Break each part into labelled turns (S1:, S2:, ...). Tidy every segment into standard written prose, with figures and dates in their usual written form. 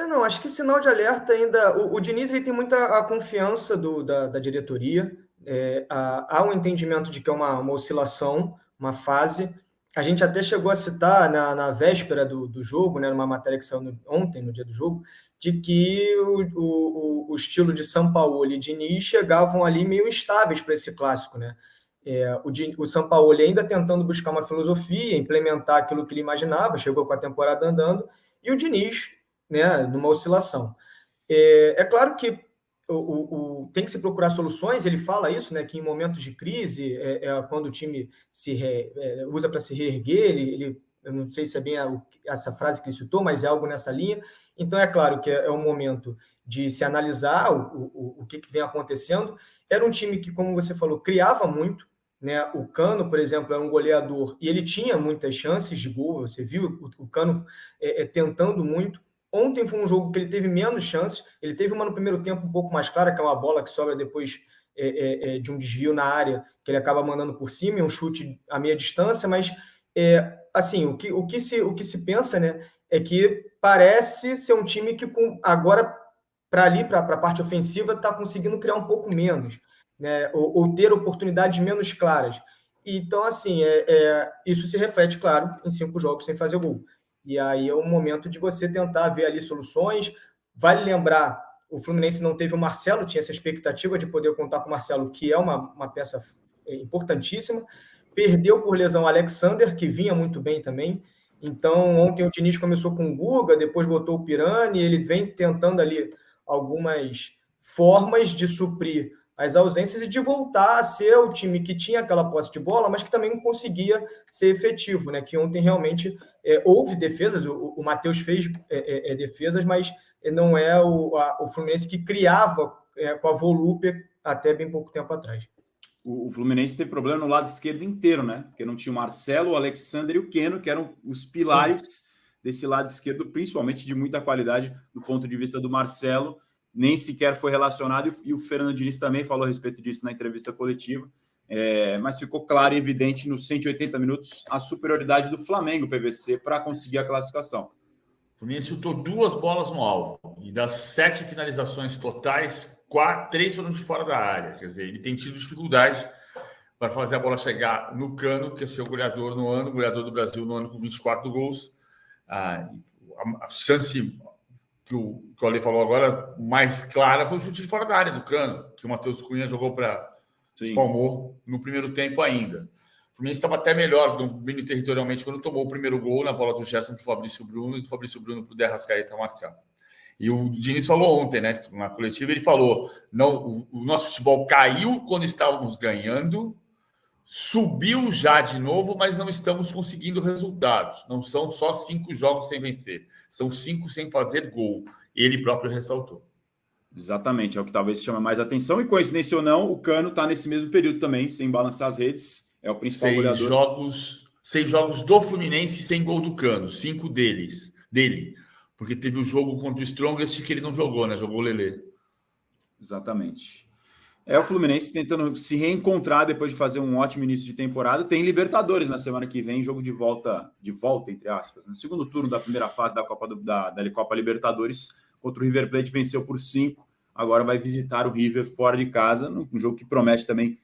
S1: Não, acho que sinal de alerta ainda. O Diniz ele tem muita a confiança da diretoria. Há um entendimento de que é uma oscilação, uma fase. A gente até chegou a citar na véspera do jogo, né, numa matéria que saiu ontem, no dia do jogo, de que o estilo de Sampaoli e Diniz chegavam ali meio instáveis para esse clássico, né? O Sampaoli ainda tentando buscar uma filosofia, implementar aquilo que ele imaginava, chegou com a temporada andando, e o Diniz, né, numa oscilação. Claro que tem que se procurar soluções, ele fala isso, né, que em momentos de crise, quando o time usa para se reerguer, eu não sei se é bem essa frase que ele citou, mas é algo nessa linha. Então, é claro que é um momento de se analisar o que vem acontecendo. Era um time que, como você falou, criava muito, né? O Cano, por exemplo, é um goleador e ele tinha muitas chances de gol, você viu o Cano tentando muito. Ontem foi um jogo que ele teve menos chances, ele teve uma no primeiro tempo um pouco mais clara, que é uma bola que sobra depois de um desvio na área, que ele acaba mandando por cima, e um chute a meia distância, mas assim, o que se pensa, né, é que parece ser um time que agora, para a parte ofensiva, está conseguindo criar um pouco menos, né, ou ter oportunidades menos claras. Então, assim, isso se reflete, claro, em 5 jogos sem fazer gol. E aí é o momento de você tentar ver ali soluções. Vale lembrar, o Fluminense não teve o Marcelo, tinha essa expectativa de poder contar com o Marcelo, que é uma peça importantíssima. Perdeu por lesão o Alexander, que vinha muito bem também. Então, ontem o Diniz começou com o Guga, depois botou o Pirani, e ele vem tentando ali algumas formas de suprir as ausências e de voltar a ser o time que tinha aquela posse de bola, mas que também conseguia ser efetivo, né? Que ontem realmente houve defesas, o Matheus fez defesas, mas não é o Fluminense que criava com a volúpia até bem pouco tempo atrás.
S2: O Fluminense teve problema no lado esquerdo inteiro, né? Porque não tinha o Marcelo, o Alexander e o Keno, que eram os pilares desse lado esquerdo, principalmente de muita qualidade do ponto de vista do Marcelo. Nem sequer foi relacionado, e o Fernando Diniz também falou a respeito disso na entrevista coletiva, mas ficou claro e evidente nos 180 minutos a superioridade do Flamengo PVC para conseguir a classificação.
S3: O Fluminense chutou 2 bolas no alvo, e das 7 finalizações totais, 3 foram de fora da área. Quer dizer, ele tem tido dificuldade para fazer a bola chegar no Cano, que é seu goleador no ano, goleador do Brasil no ano com 24 gols. A chance que o Ale falou agora, mais clara, foi o chute de fora da área do Cano, que o Matheus Cunha jogou para espalmou no primeiro tempo ainda. O Fluminense estava até melhor domínio territorialmente quando tomou o primeiro gol na bola do Gerson para o Fabrício Bruno, e do Fabrício Bruno para o De Arrascaeta marcar. E o Diniz falou ontem, né, na coletiva, ele falou, não, o nosso futebol caiu quando estávamos ganhando, subiu já de novo, mas não estamos conseguindo resultados. Não são só 5 jogos sem vencer, são 5 sem fazer gol. Ele próprio ressaltou.
S2: Exatamente, é o que talvez chame mais atenção. E coincidência ou não, o Cano está nesse mesmo período também, sem balançar as redes. É o principal goleador.
S3: 6 jogos do Fluminense sem gol do Cano, 5 dele. Porque teve o jogo contra o Strongest que ele não jogou, né? Jogou o Lelê.
S2: Exatamente. É o Fluminense tentando se reencontrar depois de fazer um ótimo início de temporada. Tem Libertadores na semana que vem, jogo de volta, entre aspas. No segundo turno da primeira fase da Copa Libertadores, contra o River Plate, venceu por 5. Agora vai visitar o River fora de casa, num jogo que promete também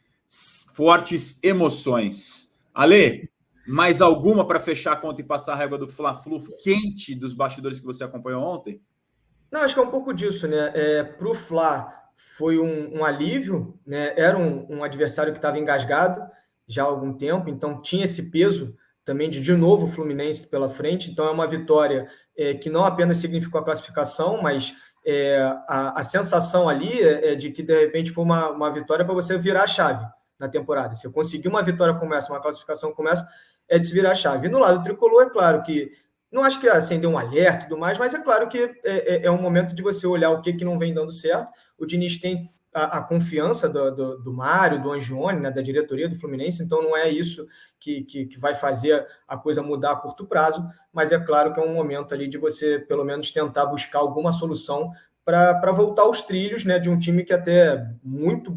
S2: fortes emoções. Ale, mais alguma para fechar a conta e passar a régua do Fla-Flu quente dos bastidores que você acompanhou ontem?
S1: Não, acho que é um pouco disso, né? Para o Fla foi um alívio, né? Era um adversário que estava engasgado já há algum tempo, então tinha esse peso também de novo o Fluminense pela frente, então é uma vitória que não apenas significou a classificação, mas a sensação ali é de que de repente foi uma vitória para você virar a chave na temporada. Se eu conseguir uma vitória como essa, uma classificação como essa, é de se virar a chave. E no lado tricolor, é claro que não acho que acender um alerta e tudo mais, mas é claro que é um momento de você olhar o que não vem dando certo. O Diniz tem a confiança do Mário, do Angione, né, da diretoria do Fluminense, então não é isso que vai fazer a coisa mudar a curto prazo, mas é claro que é um momento ali de você, pelo menos, tentar buscar alguma solução para voltar aos trilhos, né, de um time que até muito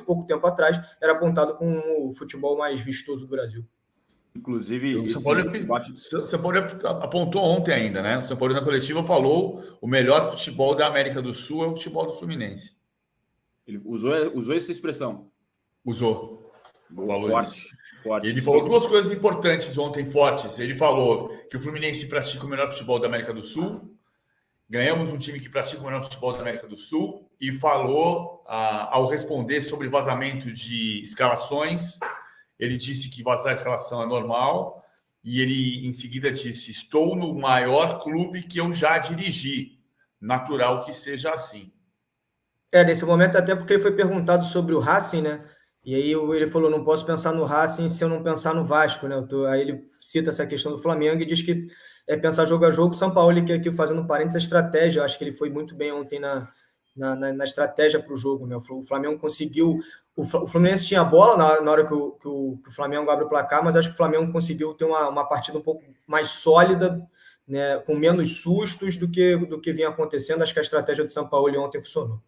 S1: pouco tempo atrás era apontado como o futebol mais vistoso do Brasil.
S2: Inclusive,
S3: O São Paulo apontou ontem ainda, né? O São Paulo na coletiva falou o melhor futebol da América do Sul é o futebol do Fluminense.
S2: Ele usou essa expressão.
S3: Usou.
S2: Forte.
S3: Ele falou duas coisas importantes ontem, fortes. Ele falou que o Fluminense pratica o melhor futebol da América do Sul. Ganhamos um time que pratica o melhor futebol da América do Sul. E falou, ao responder sobre vazamento de escalações, ele disse que vazar a escalação é normal. E ele, em seguida, disse: estou no maior clube que eu já dirigi. Natural que seja assim.
S1: Nesse momento, até porque ele foi perguntado sobre o Racing, né? E aí ele falou: não posso pensar no Racing se eu não pensar no Vasco, né? Aí ele cita essa questão do Flamengo e diz que é pensar jogo a jogo. São Paulo, que aqui fazendo parênteses, a estratégia. Eu acho que ele foi muito bem ontem na estratégia para o jogo, né? O Flamengo conseguiu. O Fluminense tinha a bola na hora que o Flamengo abre o placar, mas acho que o Flamengo conseguiu ter uma partida um pouco mais sólida, né? Com menos sustos do que vinha acontecendo. Acho que a estratégia do São Paulo ontem funcionou.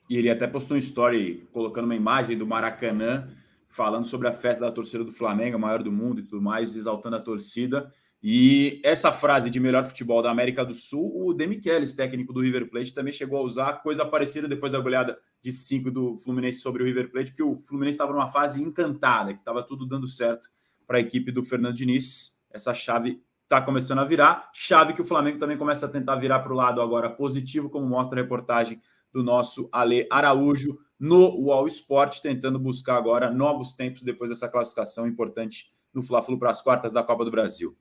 S2: E ele até postou um story colocando uma imagem do Maracanã, falando sobre a festa da torcida do Flamengo, a maior do mundo e tudo mais, exaltando a torcida. E essa frase de melhor futebol da América do Sul, o De Michelis, técnico do River Plate, também chegou a usar, coisa parecida depois da goleada de 5 do Fluminense sobre o River Plate, que o Fluminense estava numa fase encantada, que estava tudo dando certo para a equipe do Fernando Diniz. Essa chave está começando a virar, chave que o Flamengo também começa a tentar virar para o lado agora positivo, como mostra a reportagem do nosso Ale Araújo no UOL Sport, tentando buscar agora novos tempos depois dessa classificação importante do Fla-Flu para as quartas da Copa do Brasil.